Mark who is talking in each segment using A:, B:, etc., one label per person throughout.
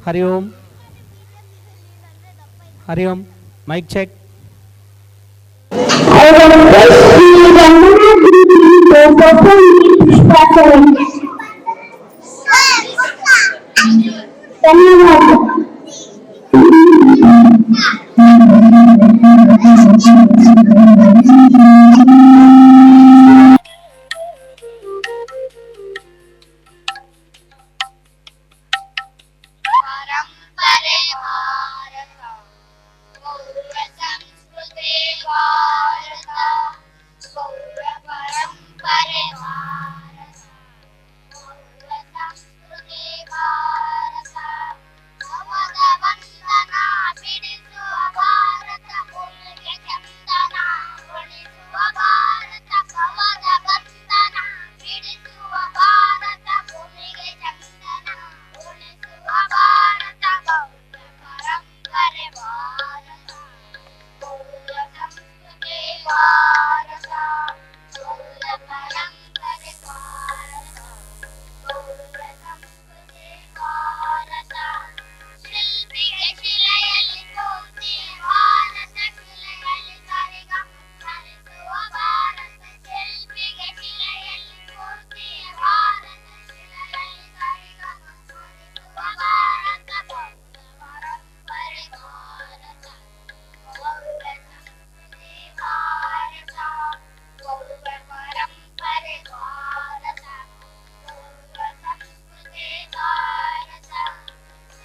A: Hari Om. Hari Om. Mic check.
B: परंपरे भारत गौर संस्कृते भारत गौर परंपरे भारत गौर संस्कृते भारत भगवद वंदना बिडिಸುವ ಭಾರತ ಭೂಮಿಗೆ ಚಂದನ ಉಳಿಸುವ ಭಾರತ ಭಗವದ ವಂದನ ಬಿಡಿಸುವ ಭಾರತ ಭೂಮಿಗೆ ಚಂದನ ಉಳಿಸುವ ಭಾರತ ಗೌರ ಪರಂಪರೆ ಭಾರತ ಗೌರ ಸಂಸ್ಕೃತಿ ಭಾರತ ಗೌರ ಪರಂಪರೆ ಭಾರತ ಗೌರ ಸಂಸ್ಕೃತಿ ಭಾರತ ಶಿಲ್ಪಿಗೆ ಶಿಲೆಯಲ್ಲಿ ಮೂರ್ತಿ ಭಾರತ ಶಿಲೆಯಲ್ಲಿ ಕರಿಗ ಹರಿಸುವ ಭಾರತ ಶಿಲ್ಪಿಗೆ ಶಿಲೆಯಲ್ಲಿ ಮೂರ್ತಿ ಭಾರತ ಶಿಲೆಯಲ್ಲಿ ಕರಿಗ ಹರಿಸುವ ಭಾರತ ಗೌರ ಪರಂಪರೆ ಭಾರತ ಗೌರ ಸಂಸ್ಕೃತಿ ಭಾರತ ಗೌರ ಪರಂಪರೆ ಭಾರತ ಗೌರ ಸಂಸ್ಕೃತಿ ಭಾರತ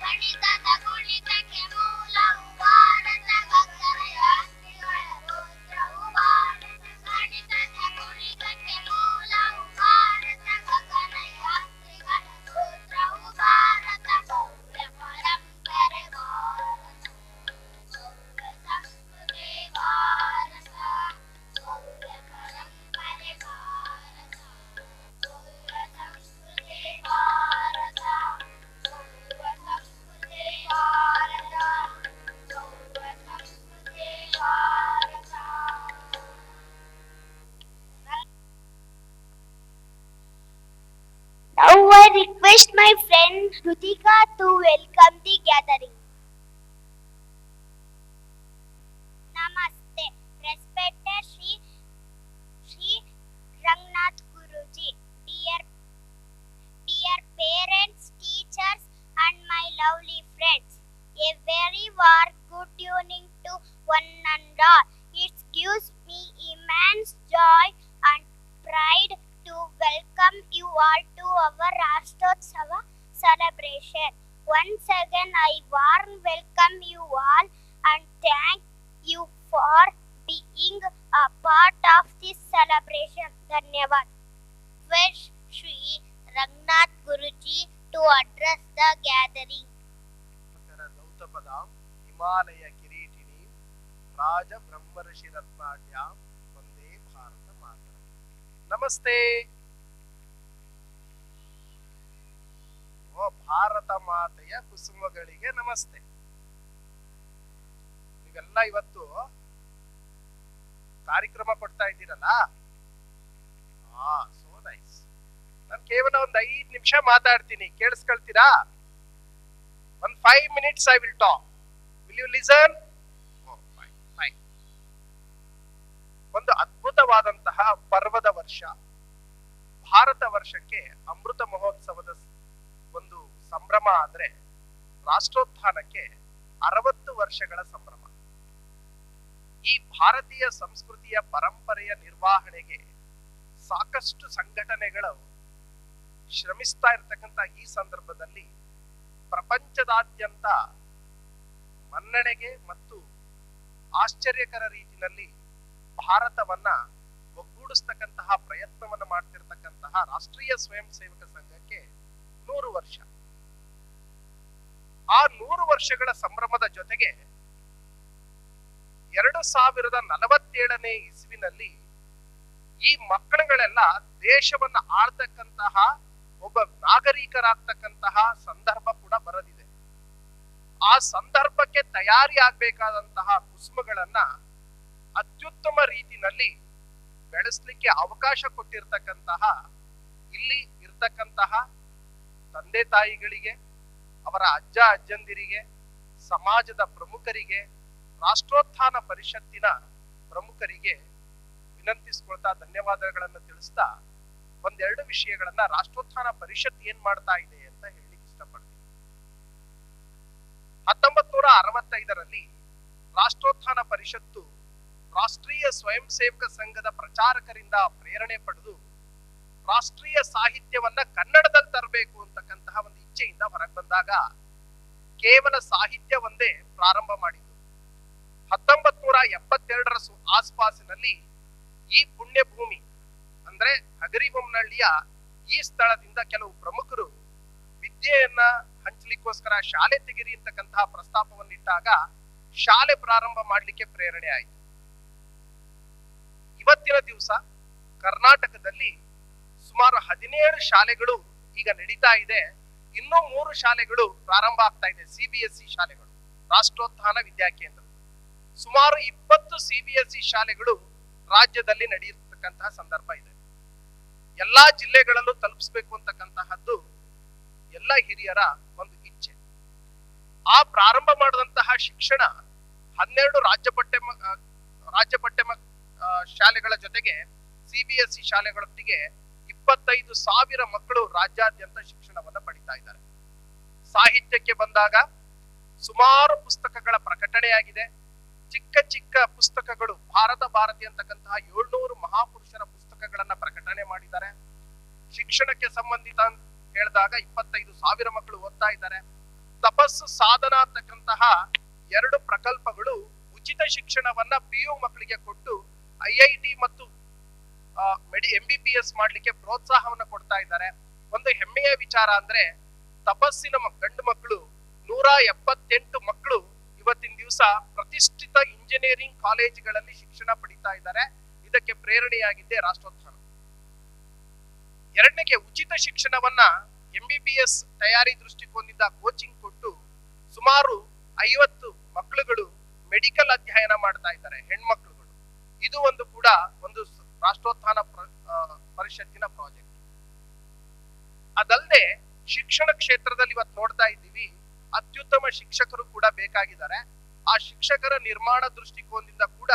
B: ಗಣಿತದ ಗುಣಿತಕ್ಕೆ ಮೂಲವು ಭಾರತ ಗಗನಯಾತ್ರಿಗಳ ಗೋತ್ರವು ಭಾರತ ಗಣಿತದ ಗುಣಿತಕ್ಕೆ ಮೂಲವು ಭಾರತ ಗಗನಯಾತ್ರಿಗಳ ಗೋತ್ರವು ಭಾರತ ಗೌರ ಪರಂಪರೆ ಭಾರತ ಗೌರ ಸಂಸ್ಕೃತಿ ಭಾರತ ಗೌರ ಪರಂಪರೆ ಭಾರತ ಗೌರ ಸಂಸ್ಕೃತಿ ಭಾರತ ಗೌರ ಸಂಸ್ಕೃತಿ ಭಾರತ ಗೌರ ಸಂಸ್ಕೃತಿ Bharat. Now I request my friend Rutika to welcome the gathering. Namaste, respected Sri Rangnath Guruji, dear parents, teachers, and my lovely friends. A very warm good evening to one and all. It gives me immense joy and pride to welcome you all to our Rashtrotsava celebration. Once again, I warm welcome you all and thank you for being a part of this celebration. Dhanyavad. Wish Sri Rangnath Guruji to address the gathering.
C: ದೌತಪದಾಂ Himalaya ಕಿರೀಟಿನಿ ರಾಜ ಬ್ರಹ್ಮರ್ಷಿ ರತ್ನಾಢ್ಯಾಂ ವಂದೇ ಭಾರತ ಮಾತರಂ. ನಮಸ್ತೆ. ಓ ಭಾರತ ಮಾತೆಯ ಕುಸುಮಗಳಿಗೆ ನಮಸ್ತೆ. ನೀವೆಲ್ಲ ಇವತ್ತು ಕಾರ್ಯಕ್ರಮ ಕೊಡ್ತಾ ಇದ್ದೀರಲ್ಲ, so nice. ನಾನು ಕೇವಲ ಒಂದು 5 ನಿಮಿಷ ಮಾತಾಡ್ತೀನಿ, ಕೇಳಿಸ್ಕೊಳ್ತೀರಾ? 5 minutes I will talk. Will you listen? Oh, fine. ಒಂದು ಅದ್ಭುತವಾದಂತಹ ಪರ್ವದ ವರ್ಷ, ಭಾರತ ವರ್ಷಕ್ಕೆ ಅಮೃತ ಮಹೋತ್ಸವದ ಒಂದು ಸಂಭ್ರಮ ಆದ್ರೆ, ರಾಷ್ಟ್ರೋತ್ಥಾನಕ್ಕೆ 60 ವರ್ಷಗಳ ಸಂಭ್ರಮ. ಈ ಭಾರತೀಯ ಸಂಸ್ಕೃತಿಯ ಪರಂಪರೆಯ ನಿರ್ವಹಣೆಗೆ ಸಾಕಷ್ಟು ಸಂಘಟನೆಗಳು ಶ್ರಮಿಸ್ತಾ ಇರತಕ್ಕಂತ ಈ ಸಂದರ್ಭದಲ್ಲಿ ಪ್ರಪಂಚದಾದ್ಯಂತ ಮನ್ನಣೆಗೆ ಮತ್ತು ಆಶ್ಚರ್ಯಕರ ರೀತಿಯಲ್ಲಿ ಭಾರತವನ್ನ ಒಗ್ಗೂಡಿಸ್ತಕ್ಕಂತಹ ಪ್ರಯತ್ನವನ್ನ ಮಾಡ್ತಿರ್ತಕ್ಕಂತಹ ರಾಷ್ಟ್ರೀಯ ಸ್ವಯಂ ಸೇವಕ ಸಂಘಕ್ಕೆ 100 ವರ್ಷ. ಆ 100 ವರ್ಷಗಳ ಸಂಭ್ರಮದ ಜೊತೆಗೆ 2047ನೇ ಇಸ್ವಿನಲ್ಲಿ ಈ ಮಕ್ಕಳುಗಳೆಲ್ಲ ದೇಶವನ್ನ ಆಳ್ತಕ್ಕಂತಹ ಒಬ್ಬ ನಾಗರಿಕರಾಗ್ತಕ್ಕಂತಹ ಸಂದರ್ಭ ಕೂಡ ಬರದಿದೆ. ಆ ಸಂದರ್ಭಕ್ಕೆ ತಯಾರಿ ಆಗ್ಬೇಕಾದಂತಹ ಕುಸುಮಗಳನ್ನ ಅತ್ಯುತ್ತಮ ರೀತಿನಲ್ಲಿ ಬೆಳೆಸಲಿಕ್ಕೆ ಅವಕಾಶ ಕೊಟ್ಟಿರ್ತಕ್ಕಂತಹ ಇಲ್ಲಿ ಇರ್ತಕ್ಕಂತಹ ತಂದೆ ತಾಯಿಗಳಿಗೆ, ಅವರ ಅಜ್ಜ ಅಜ್ಜಂದಿರಿಗೆ, ಸಮಾಜದ ಪ್ರಮುಖರಿಗೆ, ರಾಷ್ಟ್ರೋತ್ಥಾನ ಪರಿಷತ್ತಿನ ಪ್ರಮುಖರಿಗೆ ವಿನಂತಿಸ್ಕೊಳ್ತಾ ಧನ್ಯವಾದಗಳನ್ನು ತಿಳಿಸ್ತಾ ಒಂದೆರಡು ವಿಷಯಗಳನ್ನ ರಾಷ್ಟ್ರೋತ್ಥಾನ ಪರಿಷತ್ ಏನ್ ಮಾಡ್ತಾ ಇದೆ ಅಂತ ಹೇಳಲಿಕ್ಕೆ ಇಷ್ಟಪಡ್ತೀನಿ. 1965ರಲ್ಲಿ ರಾಷ್ಟ್ರೋತ್ಥಾನ ಪರಿಷತ್ತು ರಾಷ್ಟ್ರೀಯ ಸ್ವಯಂ ಸೇವಕ ಸಂಘದ ಪ್ರಚಾರಕರಿಂದ ಪ್ರೇರಣೆ ಪಡೆದು ರಾಷ್ಟ್ರೀಯ ಸಾಹಿತ್ಯವನ್ನ ಕನ್ನಡದಲ್ಲಿ ತರಬೇಕು ಅಂತಕ್ಕಂತಹ ಒಂದು ಇಚ್ಛೆಯಿಂದ ಹೊರಗೆ ಬಂದಾಗ ಕೇವಲ ಸಾಹಿತ್ಯ ಒಂದೇ ಪ್ರಾರಂಭ ಮಾಡಿದ್ದು. 1972ರ ಆಸ್ಪಾಸಿನಲ್ಲಿ ಈ ಪುಣ್ಯ ಭೂಮಿ ಅಂದ್ರೆ ಹಗರಿಬೊಮ್ಮನಹಳ್ಳಿಯ ಈ ಸ್ಥಳದಿಂದ ಕೆಲವು ಪ್ರಮುಖರು ವಿದ್ಯೆಯನ್ನ ಹಂಚಲಿಕ್ಕೋಸ್ಕರ ಶಾಲೆ ತೆಗಿರಿ ಅಂತಕ್ಕಂತಹ ಪ್ರಸ್ತಾಪವನ್ನಿಟ್ಟಾಗ ಶಾಲೆ ಪ್ರಾರಂಭ ಮಾಡಲಿಕ್ಕೆ ಪ್ರೇರಣೆ ಆಯಿತು. ಇವತ್ತಿನ ದಿವಸ ಕರ್ನಾಟಕದಲ್ಲಿ ಸುಮಾರು 17 ಶಾಲೆಗಳು ಈಗ ನಡೀತಾ ಇದೆ. ಇನ್ನೂ 3 ಶಾಲೆಗಳು ಪ್ರಾರಂಭ ಆಗ್ತಾ ಇದೆ, CBSE ಶಾಲೆಗಳು, ರಾಷ್ಟ್ರೋತ್ಥಾನ ವಿದ್ಯಾಕೇಂದ್ರ. ಸುಮಾರು 20 CBSE ಶಾಲೆಗಳು ರಾಜ್ಯದಲ್ಲಿ ನಡೆಯತಕ್ಕಂತಹ ಸಂದರ್ಭ ಇದೆ. ಎಲ್ಲಾ ಜಿಲ್ಲೆಗಳಲ್ಲೂ ತಲುಪಿಸಬೇಕು ಅಂತಕ್ಕಂತಹದ್ದು ಎಲ್ಲ ಹಿರಿಯರ ಒಂದು ಇಚ್ಛೆ. ಆ ಪ್ರಾರಂಭ ಮಾಡಿದಂತಹ ಶಿಕ್ಷಣ 12 ರಾಜ್ಯ ಪಠ್ಯ ಶಾಲೆಗಳ ಜೊತೆಗೆ CBSE ಶಾಲೆಗಳೊಟ್ಟಿಗೆ 25,000 ಮಕ್ಕಳು ರಾಜ್ಯಾದ್ಯಂತ ಶಿಕ್ಷಣವನ್ನ ಪಡಿತಾ ಇದ್ದಾರೆ. ಸಾಹಿತ್ಯಕ್ಕೆ ಬಂದಾಗ ಸುಮಾರು ಪುಸ್ತಕಗಳ ಪ್ರಕಟಣೆಯಾಗಿದೆ. ಚಿಕ್ಕ ಚಿಕ್ಕ ಪುಸ್ತಕಗಳು, ಭಾರತಿ ಅಂತಕ್ಕಂತಹ 700 ಮಹಾಪುರುಷರ ಪುಸ್ತಕಗಳನ್ನ ಪ್ರಕಟಣೆ ಮಾಡಿದ್ದಾರೆ. ಶಿಕ್ಷಣಕ್ಕೆ ಸಂಬಂಧಿತ ಹೇಳಿದಾಗ 25,000 ಮಕ್ಕಳು ಓದ್ತಾ ಇದ್ದಾರೆ. ತಪಸ್ಸು ಸಾಧನ ಅಂತಕ್ಕಂತಹ 2 ಪ್ರಕಲ್ಪಗಳು ಉಚಿತ ಶಿಕ್ಷಣವನ್ನ PU ಮಕ್ಕಳಿಗೆ ಕೊಟ್ಟು IIT ಮತ್ತು MBBS ಮಾಡ್ಲಿಕ್ಕೆ ಪ್ರೋತ್ಸಾಹವನ್ನ ಕೊಡ್ತಾ ಇದ್ದಾರೆ. ಒಂದು ಹೆಮ್ಮೆಯ ವಿಚಾರ ಅಂದ್ರೆ ತಪಸ್ಸಿನ ಗಂಡು ಮಕ್ಕಳು 178 ಮಕ್ಕಳು ಇವತ್ತಿನ ದಿವಸ ಪ್ರತಿಷ್ಠಿತ ಇಂಜಿನಿಯರಿಂಗ್ ಕಾಲೇಜುಗಳಲ್ಲಿ ಶಿಕ್ಷಣ ಪಡಿತಾ ಇದ್ದಾರೆ. ಇದಕ್ಕೆ ಪ್ರೇರಣೆಯಾಗಿದ್ದೆ ರಾಷ್ಟ್ರೋತ್ಥಾನ. ಎರಡನೇಗೆ ಉಚಿತ ಶಿಕ್ಷಣವನ್ನ MBBS ತಯಾರಿ ದೃಷ್ಟಿಕೋನದಿಂದ ಕೋಚಿಂಗ್ ಕೊಟ್ಟು ಸುಮಾರು 50 ಮಕ್ಕಳುಗಳು ಮೆಡಿಕಲ್ ಅಧ್ಯಯನ ಮಾಡ್ತಾ ಇದ್ದಾರೆ, ಹೆಣ್ಮಕ್ಳುಗಳು. ಇದು ಒಂದು ಕೂಡ ಒಂದು ರಾಷ್ಟ್ರೋತ್ಥಾನ ಪರಿಷತ್ತಿನ ಪ್ರಾಜೆಕ್ಟ್. ಅದಲ್ಲದೆ ಶಿಕ್ಷಣ ಕ್ಷೇತ್ರದಲ್ಲಿ ಇವತ್ತು ನೋಡ್ತಾ ಇದ್ದೀವಿ, ಅತ್ಯುತ್ತಮ ಶಿಕ್ಷಕರು ಕೂಡ ಬೇಕಾಗಿದ್ದಾರೆ. ಆ ಶಿಕ್ಷಕರ ನಿರ್ಮಾಣ ದೃಷ್ಟಿಕೋನದಿಂದ ಕೂಡ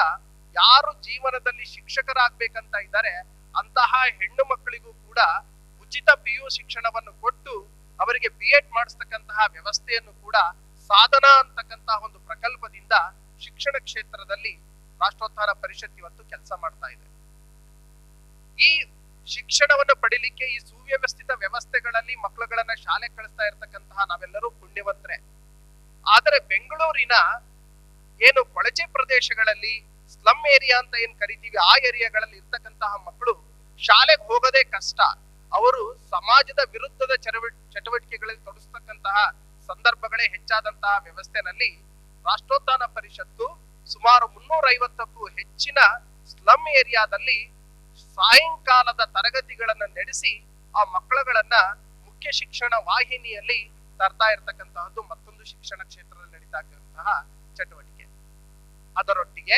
C: ಯಾರು ಜೀವನದಲ್ಲಿ ಶಿಕ್ಷಕರಾಗ್ಬೇಕಂತ ಇದ್ದಾರೆ ಅಂತಹ ಹೆಣ್ಣು ಮಕ್ಕಳಿಗೂ ಕೂಡ ಉಚಿತ PU ಶಿಕ್ಷಣವನ್ನು ಕೊಟ್ಟು ಅವರಿಗೆ B.Ed ಮಾಡಿಸ್ತಕ್ಕಂತಹ ವ್ಯವಸ್ಥೆಯನ್ನು ಕೂಡ ಸಾಧನಾ ಅಂತಕ್ಕಂತಹ ಒಂದು ಪ್ರಕಲ್ಪದಿಂದ ಶಿಕ್ಷಣ ಕ್ಷೇತ್ರದಲ್ಲಿ ರಾಷ್ಟ್ರೋತ್ಥಾನ ಪರಿಷತ್ ಇವತ್ತು ಕೆಲಸ ಮಾಡ್ತಾ ಇದೆ. ಈ ಶಿಕ್ಷಣವನ್ನು ಪಡಿಲಿಕ್ಕೆ ಈ ಸುವ್ಯವಸ್ಥಿತ ವ್ಯವಸ್ಥೆಗಳಲ್ಲಿ ಮಕ್ಕಳುಗಳನ್ನ ಶಾಲೆ ಕಳಿಸ್ತಾ ಇರ್ತಕ್ಕಂತಹ ನಾವೆಲ್ಲರೂ ಪುಣ್ಯವಂತರೇ. ಆದರೆ ಬೆಂಗಳೂರಿನ ಏನು ಕೊಳಚೆ ಪ್ರದೇಶಗಳಲ್ಲಿ, ಸ್ಲಮ್ ಏರಿಯಾ ಅಂತ ಏನ್ ಕರಿತೀವಿ, ಆ ಏರಿಯಾಗಳಲ್ಲಿ ಇರ್ತಕ್ಕಂತಹ ಮಕ್ಕಳು ಶಾಲೆಗೆ ಹೋಗೋದೇ ಕಷ್ಟ. ಅವರು ಸಮಾಜದ ವಿರುದ್ಧದ ಚಟುವಟಿಕೆಗಳಲ್ಲಿ ತೊಡಗಿಸ್ತಕ್ಕಂತಹ ಸಂದರ್ಭಗಳೇ ಹೆಚ್ಚಾದಂತಹ ವ್ಯವಸ್ಥೆನಲ್ಲಿ ರಾಷ್ಟ್ರೋತ್ಥಾನ ಪರಿಷತ್ತು ಸುಮಾರು 350ಕ್ಕೂ ಹೆಚ್ಚಿನ ಸ್ಲಮ್ ಏರಿಯಾದಲ್ಲಿ ಸಾಯಂಕಾಲದ ತರಗತಿಗಳನ್ನ ನಡೆಸಿ ಆ ಮಕ್ಕಳುಗಳನ್ನ ಮುಖ್ಯ ಶಿಕ್ಷಣ ವಾಹಿನಿಯಲ್ಲಿ ತರ್ತಾ ಇರತಕ್ಕಂತಹದ್ದು ಮತ್ತೊಂದು ಶಿಕ್ಷಣ ಕ್ಷೇತ್ರದಲ್ಲಿ ನಡೀತಕ್ಕಂತಹ ಚಟುವಟಿಕೆ. ಅದರೊಟ್ಟಿಗೆ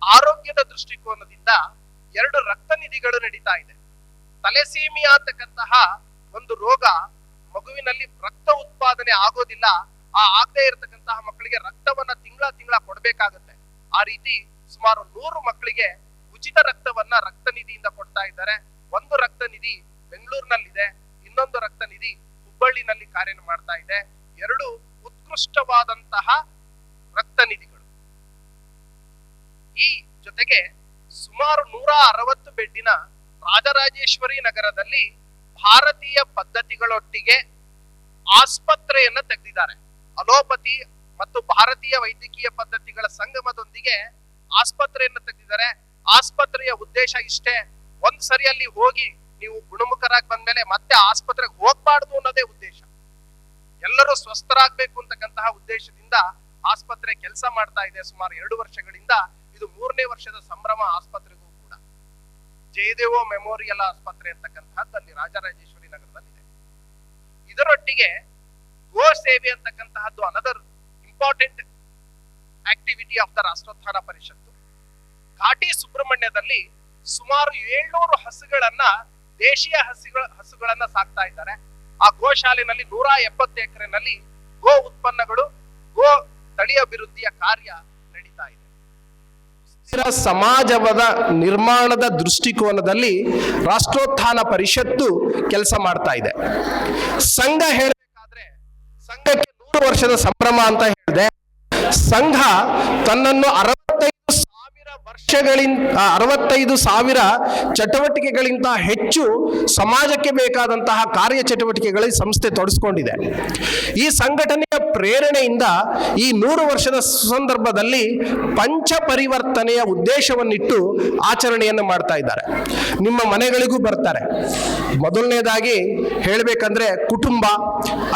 C: ಆರೋಗ್ಯದ ದೃಷ್ಟಿಕೋನದಿಂದ 2 ರಕ್ತ ನಿಧಿಗಳು ನಡೀತಾ ಇದೆ. ತಲೆಸೀಮಿಯಾ ಅಂತಕ್ಕಂತಹ ಒಂದು ರೋಗ, ಮಗುವಿನಲ್ಲಿ ರಕ್ತ ಉತ್ಪಾದನೆ ಆಗೋದಿಲ್ಲ. ಆಗದೆ ಇರತಕ್ಕಂತಹ ಮಕ್ಕಳಿಗೆ ರಕ್ತವನ್ನ ತಿಂಗಳ ಕೊಡ್ಬೇಕಾಗತ್ತೆ. ಆ ರೀತಿ ಸುಮಾರು 100 ಮಕ್ಕಳಿಗೆ ಉಚಿತ ರಕ್ತವನ್ನ ರಕ್ತ ನಿಧಿಯಿಂದ ಕೊಡ್ತಾ ಇದ್ದಾರೆ. ಒಂದು ರಕ್ತ ನಿಧಿ ಬೆಂಗಳೂರಿನಲ್ಲಿದೆ, ಇನ್ನೊಂದು ರಕ್ತ ನಿಧಿ ಹುಬ್ಬಳ್ಳಿನಲ್ಲಿ ಕಾರ್ಯ ಮಾಡ್ತಾ ಇದೆ. 2 ಉತ್ಕೃಷ್ಟವಾದಂತಹ ರಕ್ತ ನಿಧಿಗಳು. ಈ ಜೊತೆಗೆ ಸುಮಾರು 160 ಬೆಡ್ಡಿನ ರಾಜರಾಜೇಶ್ವರಿ ನಗರದಲ್ಲಿ ಭಾರತೀಯ ಪದ್ಧತಿಗಳೊಟ್ಟಿಗೆ ಆಸ್ಪತ್ರೆಯನ್ನ ತೆಗೆದಿದ್ದಾರೆ. ಅಲೋಪತಿ ಮತ್ತು ಭಾರತೀಯ ವೈದ್ಯಕೀಯ ಪದ್ಧತಿಗಳ ಸಂಗಮದೊಂದಿಗೆ ಆಸ್ಪತ್ರೆಯನ್ನು ತೆಗೆದಿದ್ದಾರೆ. ಆಸ್ಪತ್ರೆಯ ಉದ್ದೇಶ ಇಷ್ಟೇ, ಒಂದ್ ಸರಿ ಅಲ್ಲಿ ಹೋಗಿ ನೀವು ಗುಣಮುಖರಾಗಿ ಬಂದ್ಮೇಲೆ ಮತ್ತೆ ಆಸ್ಪತ್ರೆಗೆ ಹೋಗ್ಬಾರ್ದು ಅನ್ನೋದೇ ಉದ್ದೇಶ. ಎಲ್ಲರೂ ಸ್ವಸ್ಥರಾಗ್ಬೇಕು ಅಂತಕ್ಕಂತಹ ಉದ್ದೇಶದಿಂದ ಆಸ್ಪತ್ರೆ ಕೆಲಸ ಮಾಡ್ತಾ ಇದೆ ಸುಮಾರು 2 ವರ್ಷಗಳಿಂದ. ಇದು 3ನೇ ವರ್ಷದ ಸಂಭ್ರಮ ಆಸ್ಪತ್ರೆಗೂ ಕೂಡ. ಜಯದೇವ ಮೆಮೋರಿಯಲ್ ಆಸ್ಪತ್ರೆ ಅಂತಕ್ಕಂಥದ್ದು ಅಲ್ಲಿ ರಾಜರಾಜೇಶ್ವರಿ ನಗರದಲ್ಲಿದೆ. ಇದರೊಟ್ಟಿಗೆ ಗೋ ಸೇವೆ ಅಂತಕ್ಕಂತಹದ್ದು another important activity of the Rashtrotthana Parishat. ಘಾಟಿ ಸುಬ್ರಹ್ಮಣ್ಯದಲ್ಲಿ ಸುಮಾರು 700 ಹಸುಗಳನ್ನ, ದೇಶೀಯ ಹಸುಗಳನ್ನ ಸಾಕ್ತಾ ಇದ್ದಾರೆ. ಆ ಗೋಶಾಲೆನಲ್ಲಿ 170 ಎಕರೆನಲ್ಲಿ ಗೋ ಉತ್ಪನ್ನಗಳು, ಗೋ ತಳಿ ಅಭಿವೃದ್ಧಿಯ ಕಾರ್ಯ ನಡೀತಾ ಇದೆ. ಸುಸ್ಥಿರ ಸಮಾಜದ ನಿರ್ಮಾಣದ ದೃಷ್ಟಿಕೋನದಲ್ಲಿ ರಾಷ್ಟ್ರೋತ್ಥಾನ ಪರಿಷತ್ತು ಕೆಲಸ ಮಾಡ್ತಾ ಇದೆ. ಸಂಘ ಹೇಳಬೇಕಾದ್ರೆ ಸಂಘಕ್ಕೆ 100 ವರ್ಷದ ಸಂಭ್ರಮ ಅಂತ ಹೇಳಿದೆ. ಸಂಘ ತನ್ನನ್ನು 65,000 ಚಟುವಟಿಕೆಗಳಿಂದ ಹೆಚ್ಚು ಸಮಾಜಕ್ಕೆ ಬೇಕಾದಂತಹ ಕಾರ್ಯ ಚಟುವಟಿಕೆಗಳಲ್ಲಿ ಸಂಸ್ಥೆ ತೊಡಗಿಸಿಕೊಂಡಿದೆ. ಈ ಸಂಘಟನೆಯ ಪ್ರೇರಣೆಯಿಂದ ಈ 100 ವರ್ಷದ ಸಂದರ್ಭದಲ್ಲಿ ಪಂಚ ಪರಿವರ್ತನೆಯ ಉದ್ದೇಶವನ್ನಿಟ್ಟು ಆಚರಣೆಯನ್ನು ಮಾಡ್ತಾ ಇದ್ದಾರೆ. ನಿಮ್ಮ ಮನೆಗಳಿಗೂ ಬರ್ತಾರೆ. ಮೊದಲನೇದಾಗಿ ಹೇಳಬೇಕಂದ್ರೆ ಕುಟುಂಬ,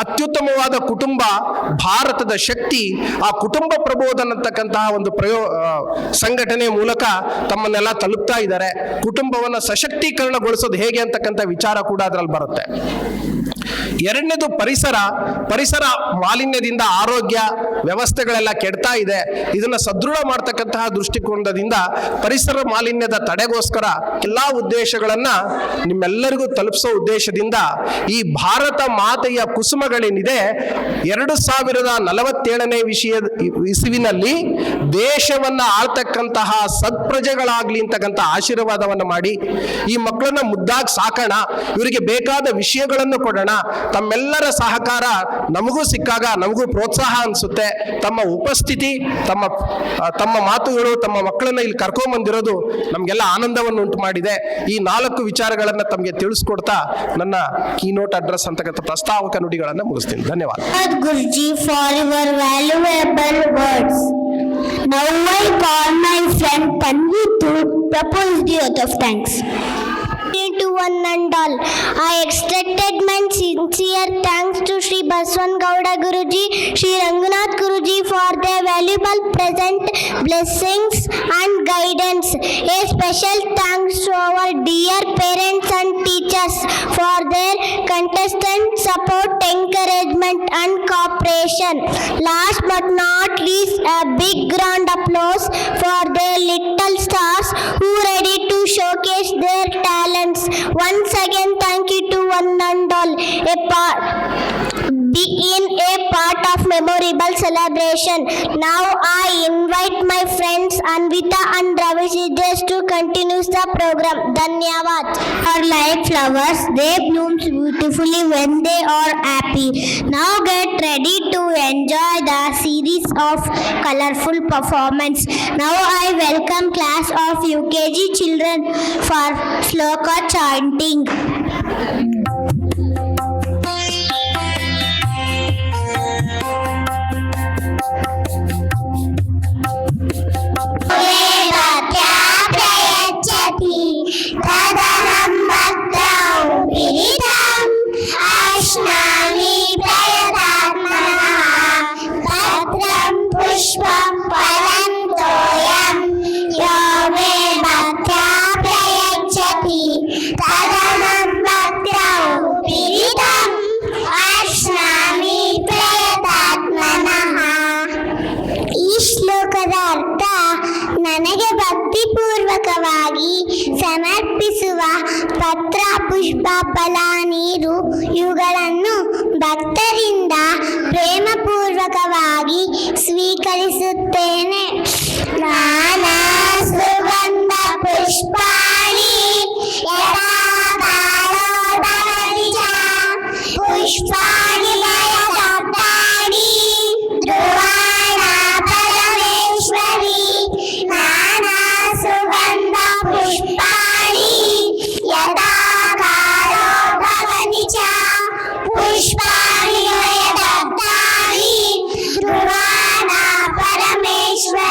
C: ಅತ್ಯುತ್ತಮವಾದ ಕುಟುಂಬ ಭಾರತದ ಶಕ್ತಿ. ಆ ಕುಟುಂಬ ಪ್ರಬೋಧನ ಅಂತಕ್ಕಂತಹ ಒಂದು ಸಂಘಟನೆ ಮೂಲಕ ತಮ್ಮನ್ನೆಲ್ಲ ತಲುಪ್ತಾ ಇದ್ದಾರೆ. ಕುಟುಂಬವನ್ನು ಸಶಕ್ತೀಕರಣಗೊಳಿಸೋದು ಹೇಗೆ ಅಂತಕ್ಕಂಥ ವಿಚಾರ ಕೂಡ ಅದರಲ್ಲಿ ಬರುತ್ತೆ. ಎರಡನೇದು ಪರಿಸರ ಮಾಲಿನ್ಯದಿಂದ ಆರೋಗ್ಯ ವ್ಯವಸ್ಥೆಗಳೆಲ್ಲ ಕೆಡ್ತಾ ಇದೆ. ಇದನ್ನ ಸದೃಢ ಮಾಡ್ತಕ್ಕಂತಹ ದೃಷ್ಟಿಕೋನದಿಂದ ಪರಿಸರ ಮಾಲಿನ್ಯದ ತಡೆಗೋಸ್ಕರ ಎಲ್ಲಾ ಉದ್ದೇಶಗಳನ್ನ ನಿಮ್ಮೆಲ್ಲರಿಗೂ ತಲುಪಿಸೋ ಉದ್ದೇಶದಿಂದ ಈ ಭಾರತ ಮಾತೆಯ ಕುಸುಮಗಳೇನಿದೆ 2047ನೇ ಇಸವಿನಲ್ಲಿ ದೇಶವನ್ನ ಆಳ್ತಕ್ಕಂತಹ ಸತ್ಪ್ರಜೆಗಳಾಗ್ಲಿ ಅಂತಕ್ಕಂಥ ಆಶೀರ್ವಾದವನ್ನು ಮಾಡಿ ಈ ಮಕ್ಕಳನ್ನ ಮುದ್ದಾಗಿ ಸಾಕೋಣ, ಇವರಿಗೆ ಬೇಕಾದ ವಿಷಯಗಳನ್ನು ಕೊಡೋಣ. ತಮ್ಮೆಲ್ಲರ ಸಹಕಾರ ನಮಗೂ ಸಿಕ್ಕಾಗ ನಮಗೂ ಪ್ರೋತ್ಸಾಹ ಅನಿಸುತ್ತೆ. ತಮ್ಮ ಉಪಸ್ಥಿತಿ, ತಮ್ಮ ಮಾತುಗಳು, ತಮ್ಮ ಮಕ್ಕಳನ್ನ ಇಲ್ಲಿ ಕರ್ಕೊಂಡ್ಬಂದಿರೋದು ನಮಗೆಲ್ಲ ಆನಂದವನ್ನು ಉಂಟು ಮಾಡಿದೆ. ಈ 4 ವಿಚಾರಗಳನ್ನು ತಮಗೆ ತಿಳಿಸ್ಕೊಡ್ತಾ ನನ್ನ ಕೀನೋಟ್ ಅಡ್ರೆಸ್ ಅಂತಕ್ಕಂಥ ಪ್ರಸ್ತಾವಕ ನುಡಿಗಳನ್ನು ಮುಗಿಸ್ತೀನಿ. ಧನ್ಯವಾದ.
B: Guruji, for your valuable words. Now I call my friend Tanvi to propose the oath of thanks. To one and all, I extended my sincere thanks to Sri Baswan Gowda Guruji, Sri Ranganath Guruji for their valuable present blessings and guidance. A special thanks to our dear parents and teachers for their constant support, encouragement and cooperation. Last but not least, a big round applause for their little stars who ready to showcase their talents. Once again, thank you to one and all. Being a part of memorable celebration. Now I invite my friends Anvita and Ravi Siddesh to continue the program. Dhanyavad. Are like flowers, they bloom beautifully when they are happy. Now get ready to enjoy the series of colorful performance. Now I welcome class of UKG children for sloka chanting. ನನಗೆ ಭಕ್ತಿಪೂರ್ವಕವಾಗಿ ಸಮರ್ಪಿಸುವ ಪತ್ರ, ಪುಷ್ಪ, ಫಲ, ನೀರು ಇವುಗಳನ್ನು ಭಕ್ತರಿಂದ ಪ್ರೇಮಪೂರ್ವಕವಾಗಿ ಸ್ವೀಕರಿಸುತ್ತೇನೆ. ನಾನಾ ಸುಗಂಧ ಪುಷ್ಪಾಣಿ ಪುಷ್ಪಾಣಿ ಮಯದಾನಿ ಧ್ರುವಾಣ ಪರಮೇಶ್ವರಿ. ನಾನಾ ಸುಗಂಧ ಪುಷ್ಪಾಣಿ ಯದಾ ಕಾಲೋ ಭವತಿ ಚ ಪುಷ್ಪಾಣಿ ಮಯದಾನಿ ಧ್ರುವಾಣ ಪರಮೇಶ್ವರಿ.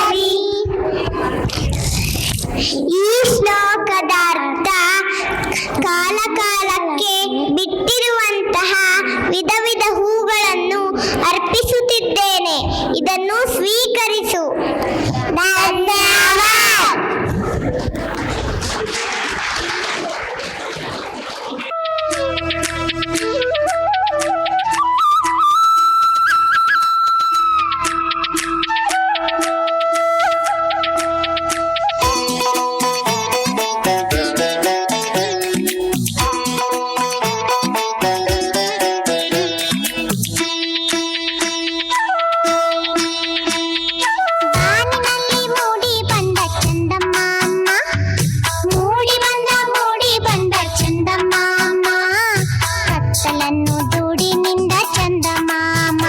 B: ದೂಡಿನಿಂದ ಚಂದಮಾಮ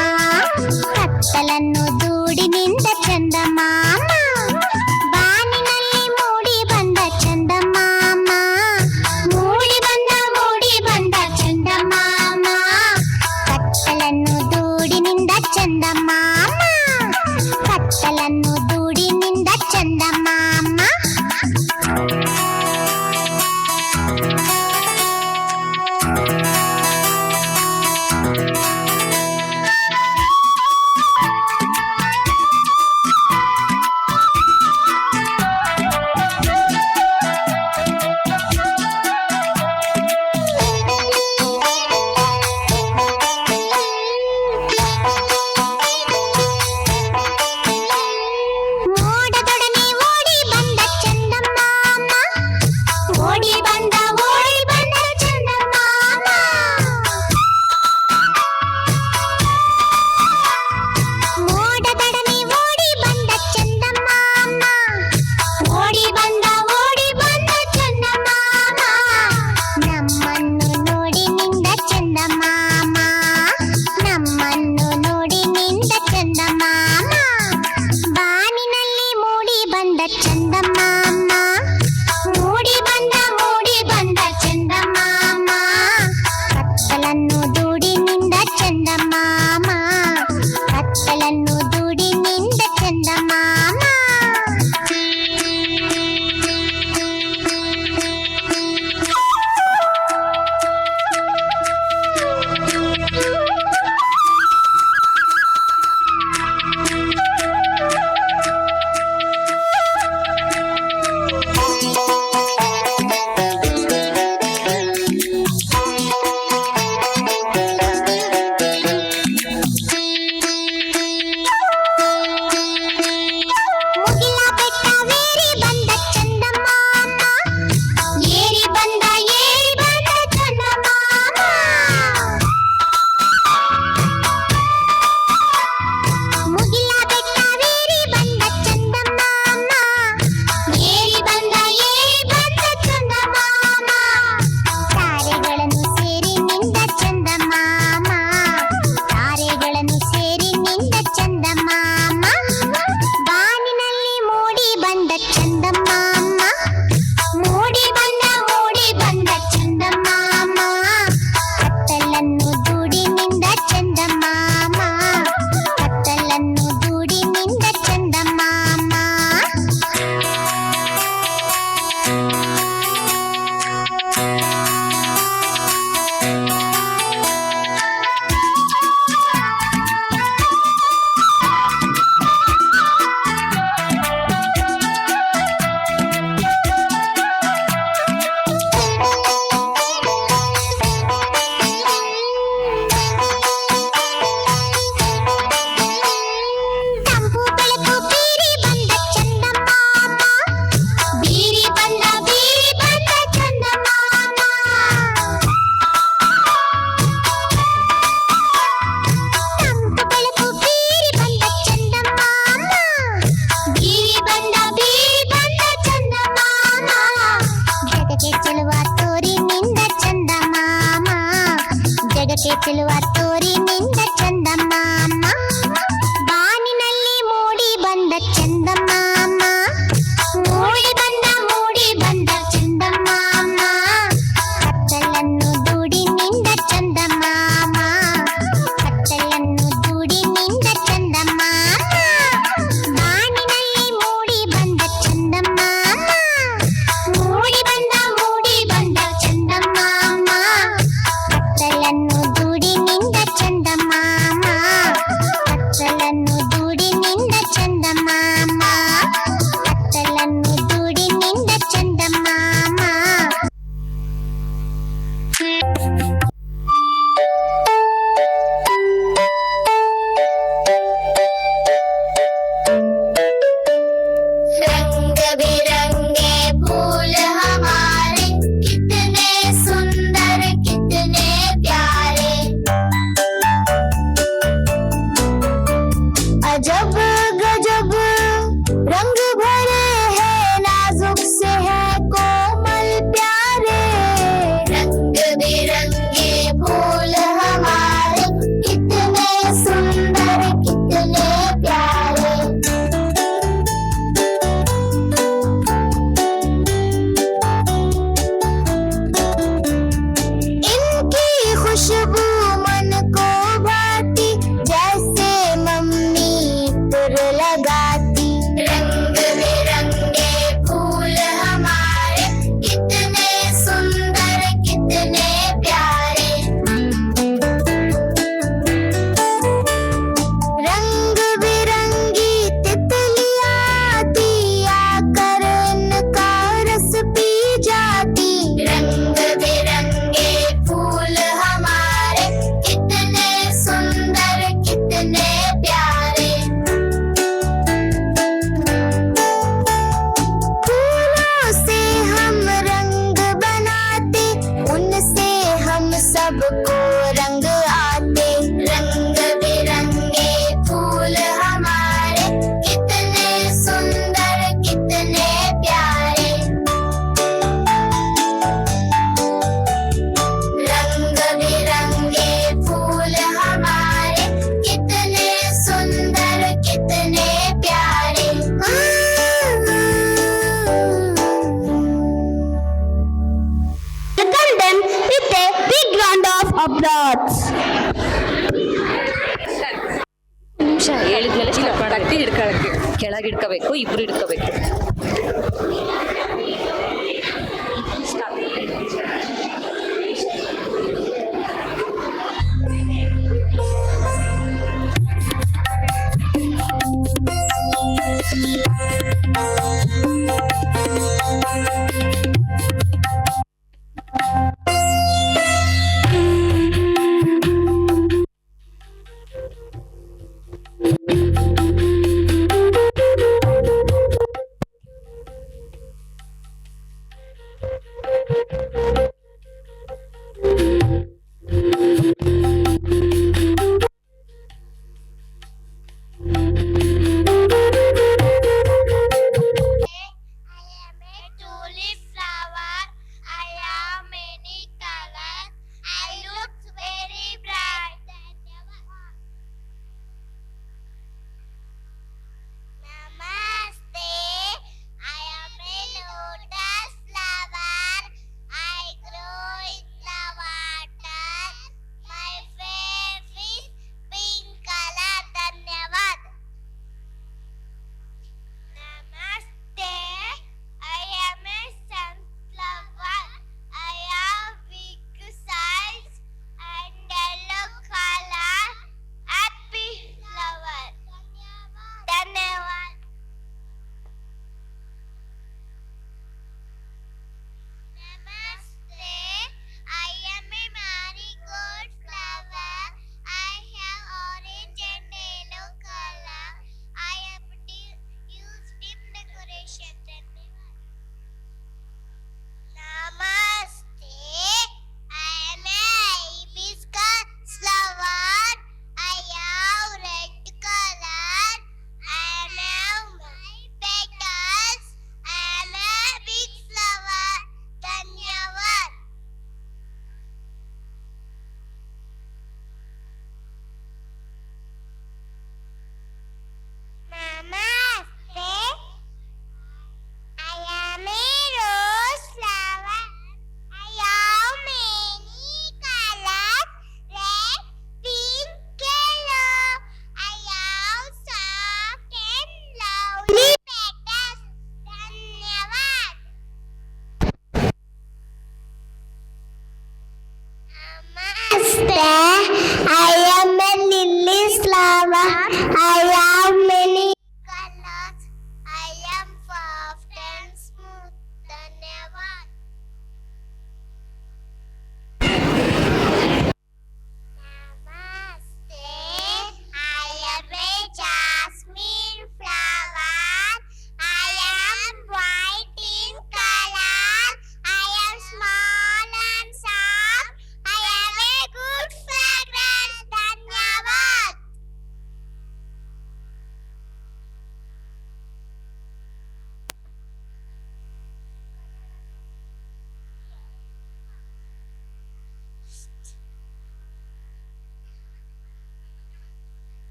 B: ಕತ್ತಲನ್ನು ದೂಡಿನಿಂದ ಚಂದಮಾಮ ಬಾನಿನಲ್ಲಿ ಮೂಡಿ ಬಂದ ಚಂದಮಾಮ ಮೂಡಿ ಬಂದ ಚಂದಮಾಮ ಕತ್ತಲನ್ನು ದೂಡಿನಿಂದ ಚಂದಮಾಮ ಕತ್ತಲನ್ನು ದೂಡಿನಿಂದ ಚಂದಮಾಮ
D: ಎತ್ತಿ ಹಿಡ್ಕೊಳಕ್ಕೆ ಕೆಳಗೆ ಹಿಡ್ಕೋಬೇಕು, ಇಬ್ರು ಹಿಡ್ಕೋಬೇಕು.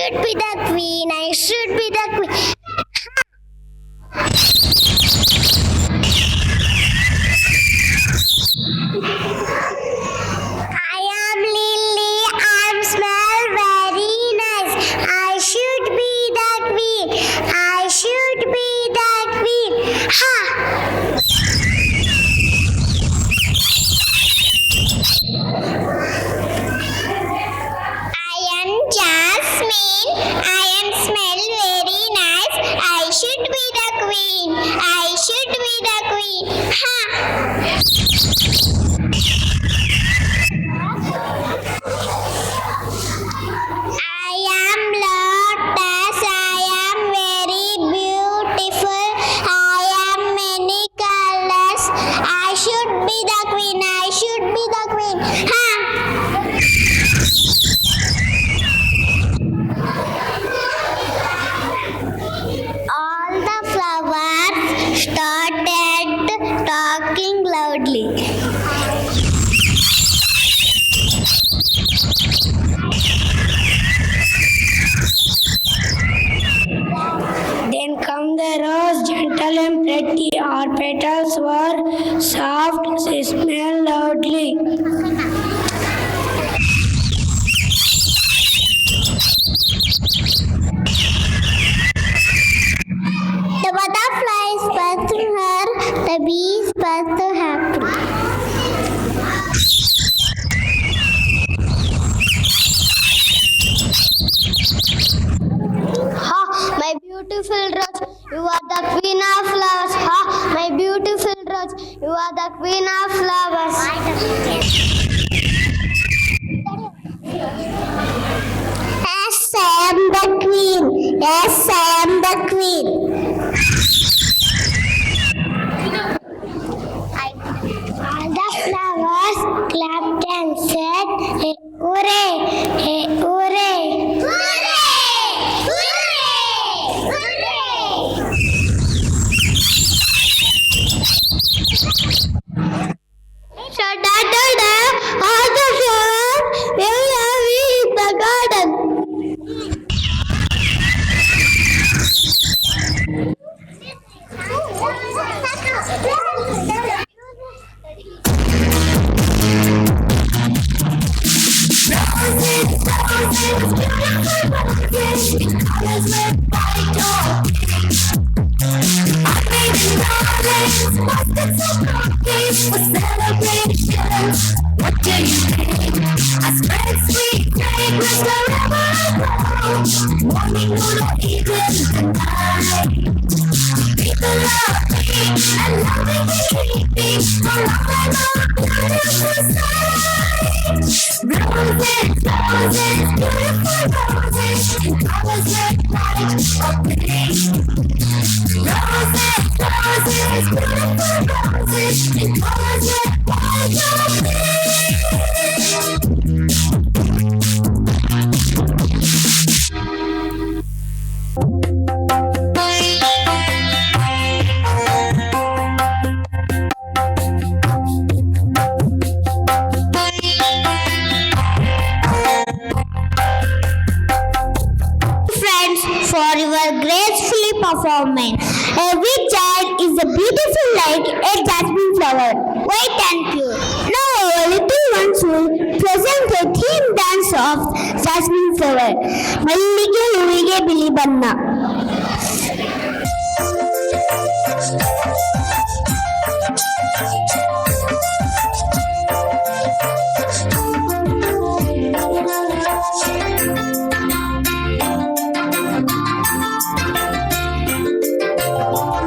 B: should be the queen. I should be the queen. I am Lily. I smell very nice. I should be the queen. I should be the queen. Ha! I am Jasmine. I am smell very nice. I should be the queen. I should be the queen. Ha! I am lotus. I am very beautiful. I am many colors. I should be the queen. I should be the queen. Ha! All the flowers started talking loudly.
E: Then come the rose, gentle and pretty. Our petals were soft, they smell loudly.
B: The butterflies buzzed to her, the bees buzzed to happily. Ha, my beautiful rose, you are the queen of flowers. Ha, my beautiful rose, you are the queen of flowers. Yes, I am the queen. Yes, I am the queen. All the flowers clapped and said, "Hey, hooray! Hey, hooray! Hooray! Hooray! Da-da-da-da, all the flowers will have in the garden.
F: What do you think? I spread sweet fragrance wherever I go. Morning, noon, or even the night. People love me and love me and keep me for long and on beautiful sight. Roses, roses, beautiful roses, in colors red, white, or pink. Roses, roses, beautiful roses, in colors red, white, or pink.
B: For your gracefully performance. Every child is a beautiful like a jasmine flower, white and pure. Now our little ones will present a theme dance of jasmine flower.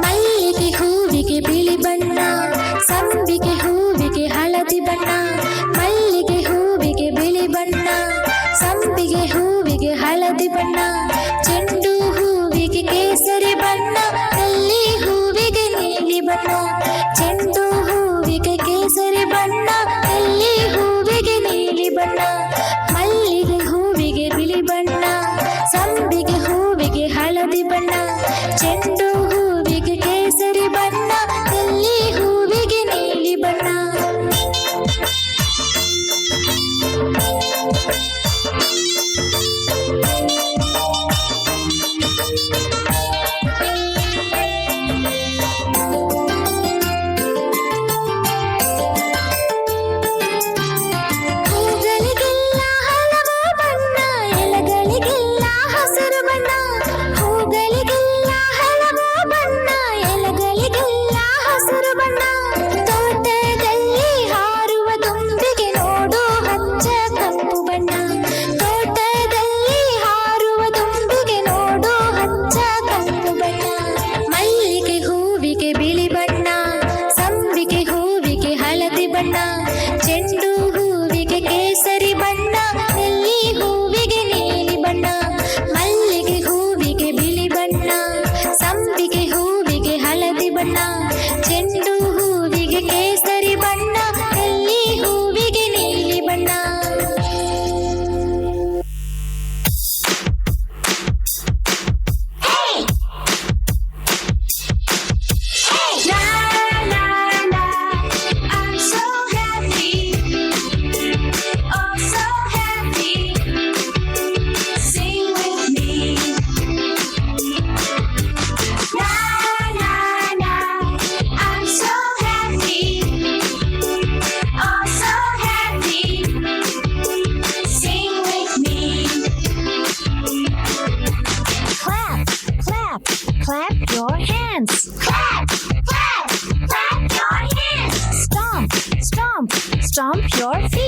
B: ಮಲ್ಲಿಗೆ ಹೂವಿಗೆ ಬಿಳಿ ಬಣ್ಣ.
F: ಸಂಬಿಗೆ ಹೂವಿಗೆ ಹಳದಿ ಬಣ್ಣ, ಮಲ್ಲಿಗೆ ಹೂವಿಗೆ ಬಿಳಿ ಬಣ್ಣ, ಸಂಬಿಗೆ ಹೂವಿಗೆ ಹಳದಿ ಬಣ್ಣ, ಚೆಂಡು ಹೂವಿಗೆ ಕೇಸರಿ ಬಣ್ಣ, ಮಲ್ಲಿ ಹೂವಿಗೆ ನೀಲಿ ಬಣ್ಣ, ಚೆಂಡು ಹೂವಿಗೆ ಕೇಸರಿ ಬಣ್ಣ, ಮಲ್ಲಿ ಹೂವಿಗೆ ನೀಲಿ ಬಣ್ಣ, ಮಲ್ಲಿಗೆ ಹೂವಿಗೆ ಬಿಳಿ ಬಣ್ಣ, ಸಂಬಿಗೆ ಹೂವಿಗೆ ಹಳದಿ ಬಣ್ಣ, ಚೆಂಡು ಹೂವಿಗೆ ಕೇಸರಿ ಬಣ್ಣ, ಮಲ್ಲಿ ಹೂವಿಗೆ ನೀಲಿ ಬಣ್ಣ.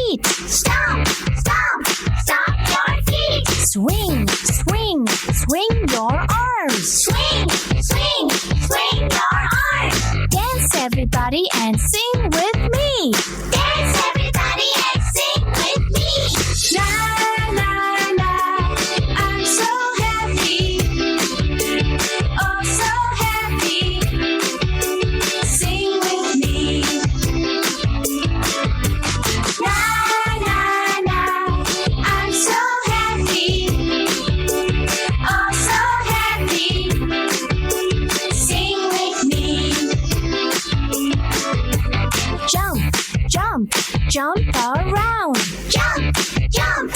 F: feet. Stomp, stomp, stomp your feet. Swing, swing, swing your arms. Swing, swing, swing your arms. Dance everybody and sing with me. Dance everybody and sing with me. La la la, I'm so happy. Oh, so happy. Sing with me. La la la, I'm so happy. Oh, so happy. Sing with me. Jump, jump, jump around. Jump, jump,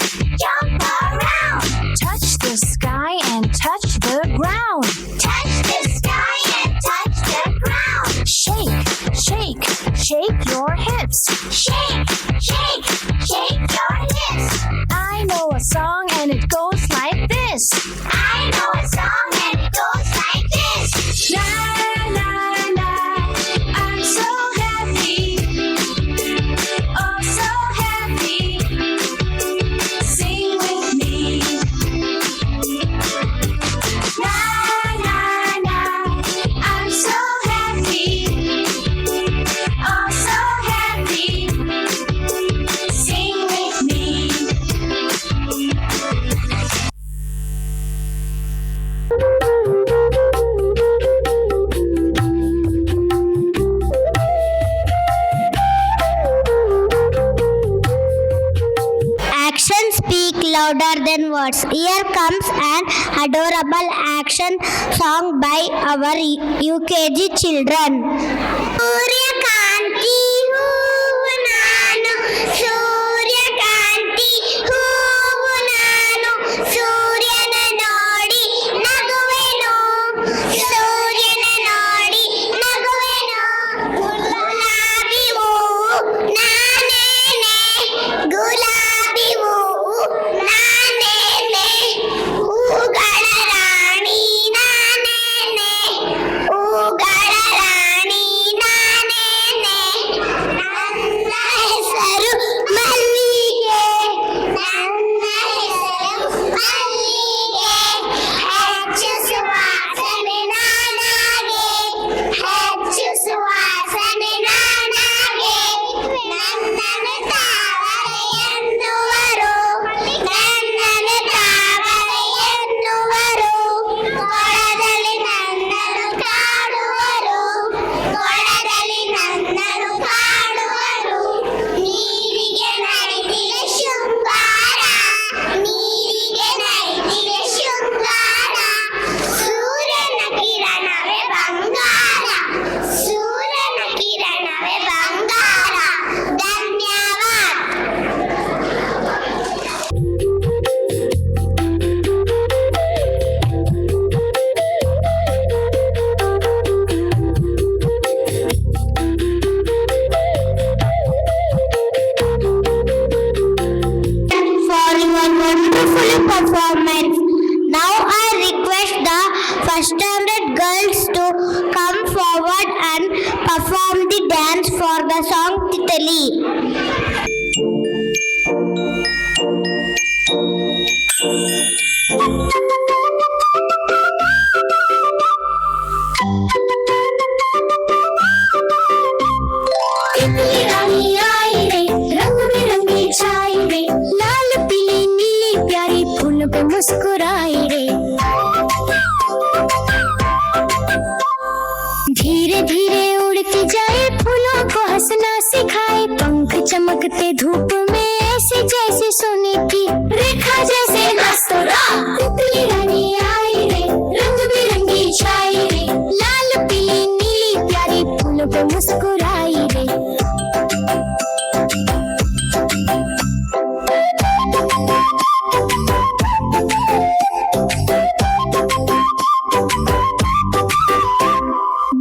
F: jump around. Touch the sky and touch the ground. Touch the sky and touch the ground. Shake, shake, shake your hips. Shake, shake, shake your hips. I know a song and it goes like this. I know a song and it goes like this. La la la, I'm so happy. Oh, so happy. Sing with me. La la la, I'm so happy. Oh, so happy. Sing with me.
B: Actions speak louder than words. Here comes an adorable action song by our UKG children. ಸೂರ್ಯಕಾಂತಿ ಹೂವು ನಾನು, ಸೂರ್ಯಕಾಂತಿ ಹೂವು ನಾನು, ಸೂರ್ಯನ ನೋಡಿ ನಗುವೆನು, ಸೂರ್ಯನ ನೋಡಿ ನಗುವೆನು. ಗುಲಾಬಿ ಹೂವು ನಾನೇನೆ, ಗುಲಾಬಿ ಹೂವು ನಾನೇನೆ, ಹೂಗಳ ರಾಣಿ ನಾನೇನೆ, ಹೂಗಳ ರಾಣಿ ನಾನೇನೆ. ನನ್ನ ಹೆಸರು ಮಲ್ಲಿಗೆ, ನನ್ನ ಹೆಸರು ಮಲ್ಲಿಗೆ. ಹೆಚ್ಚು ಸುವಾಸನೆ ನಾನಾಗೆ, ಹೆಚ್ಚು ಸುವಾಸನೆ ನಾನಾಗೆ. ನನ್ನನ್ನು ತಾವರೆ ಎನ್ನುವರು, ನನ್ನನ್ನು ತಾವರೆ ಎನ್ನುವರು. ಕೊಳದಲ್ಲಿ ನನ್ನನ್ನು ಕಾಡುವರು, ಕೊಳದಲ್ಲಿ ನನ್ನನ್ನು ಕಾಡುವರು. ನೀರಿಗೆ ನೈದಿಗೆ ಶೃಂಗಾರ, ನೀರಿಗೆ ನೈದಿಗೆ ಶೃಂಗಾರ. ಸೂರ್ಯನ ಕಿರಣವೇ ಬಂಗಾರ, ಸೂರ್ಯನ ಕಿರಣವೇ ಬಂಗಾರ. ಧನ್ಯವಾದ. For your wonderful performance. Now I request the first standard girls to come forward and perform the dance for the song Titali.
F: तितली रानी आई रे, रंग बिरंगी छाई रे, लाल पीली नीली प्यारी फूलों पे मुस्कुराई रे। धीरे धीरे उड़ती जाए, फूलों को हंसना सिखाए, पंख चमकते धूप में ऐसे जैसे सोने की रेखा जैसे नस्तरा। तितली रानी आई रे, रंग बिरंगी छाई रे, लाल पीली नीली प्यारी फूलों पे मुस्कुराई रे।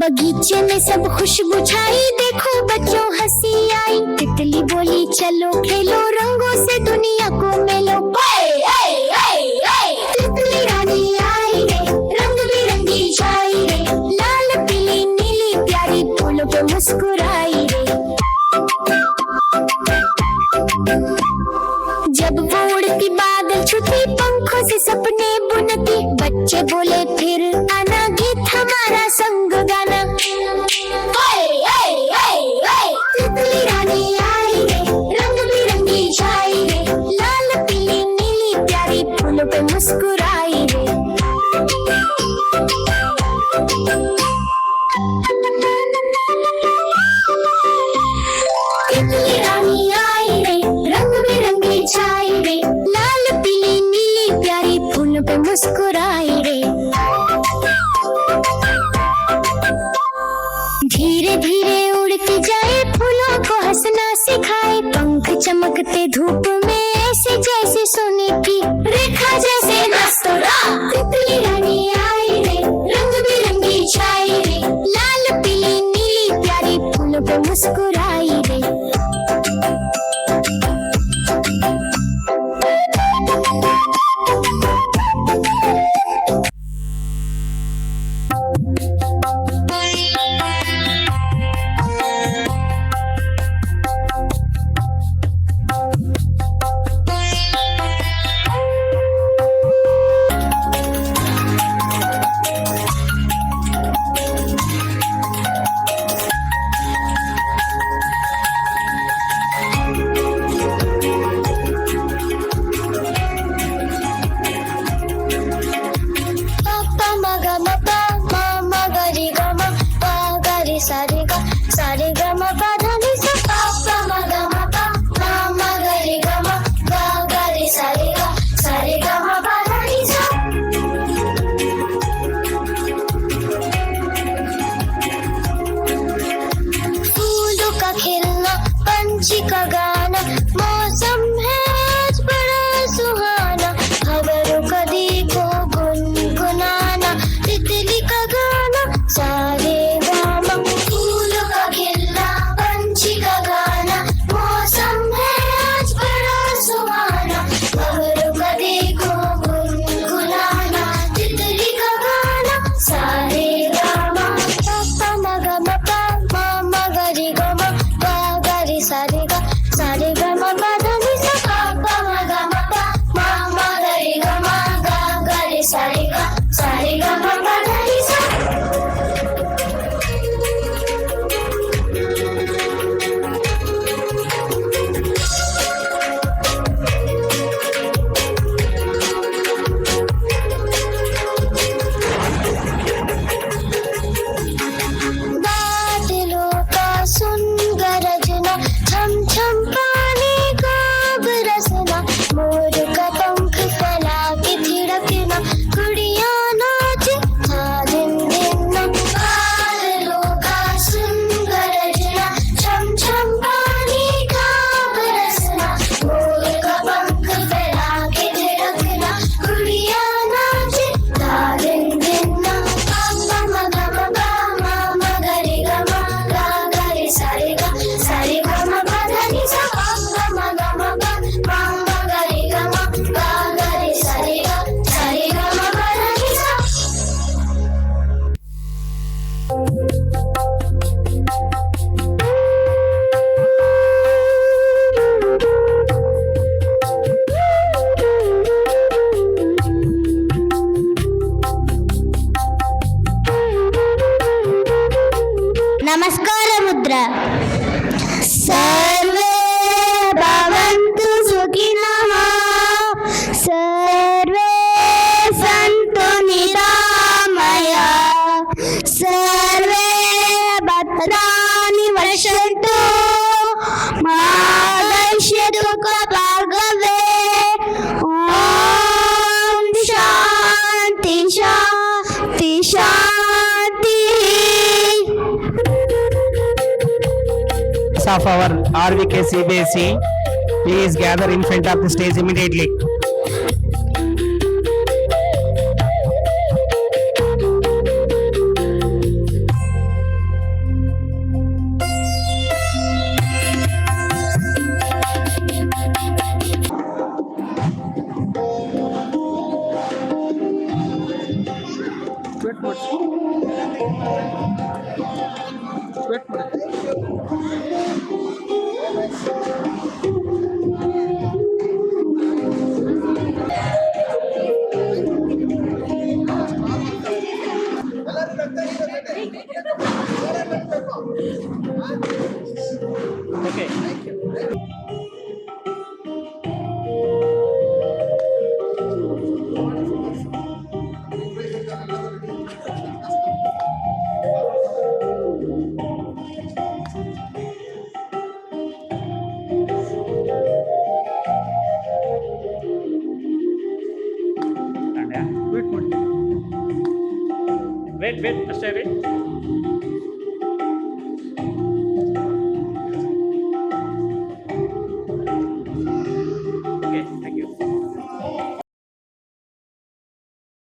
F: बगीचे में सब खुशबू छाई, देखो बच्चों हंसी आई। तितली बोली चलो खेलो, रंगों से दुनिया को मेलो। तितली रानी आई रे, रंग बिरंगी छाई रे, लाल पीली नीली प्यारी फूलों पे मुस्कुराई रे। जब वो उड़ती बादल छुती पंखों से सपने बुनती बच्चे बोले फिर आना गीत हमारा संग गाना तितली रानी आई रे रंग बिरंगी छाई रे लाल पीली नीली प्यारी फूलों पे मुस्कुराई रे तितली रानी आई रे रंग बिरंगी छाई रे लाल पीली नीली प्यारी फूलों पे मुस्कुराई रे धीरे धीरे उड़ के जाए फूलों को हंसना सिखाए पंख चमकते धूप में ऐसे जैसे सोने की रेखा जैसे नस्तोरा तितली रानी आई रे रंग बिरंगी छाई रे लाल पीली नीली प्यारी फूलों पे मुस्कुराई रे नमस्कार मुद्रा सर्वे भवन्तु सुखिनः सर्वे सन्तु निरामयाः सर्वे भद्राणि पश्यन्तु मा कश्चित् दुःखभाग्भवे ॐ शान्ति शान्ति शान्ति
A: Of our RVK CBSE, please gather in front of the stage immediately.
G: Wait ಅಷ್ಟೇ ರೀ. ಓಕೆ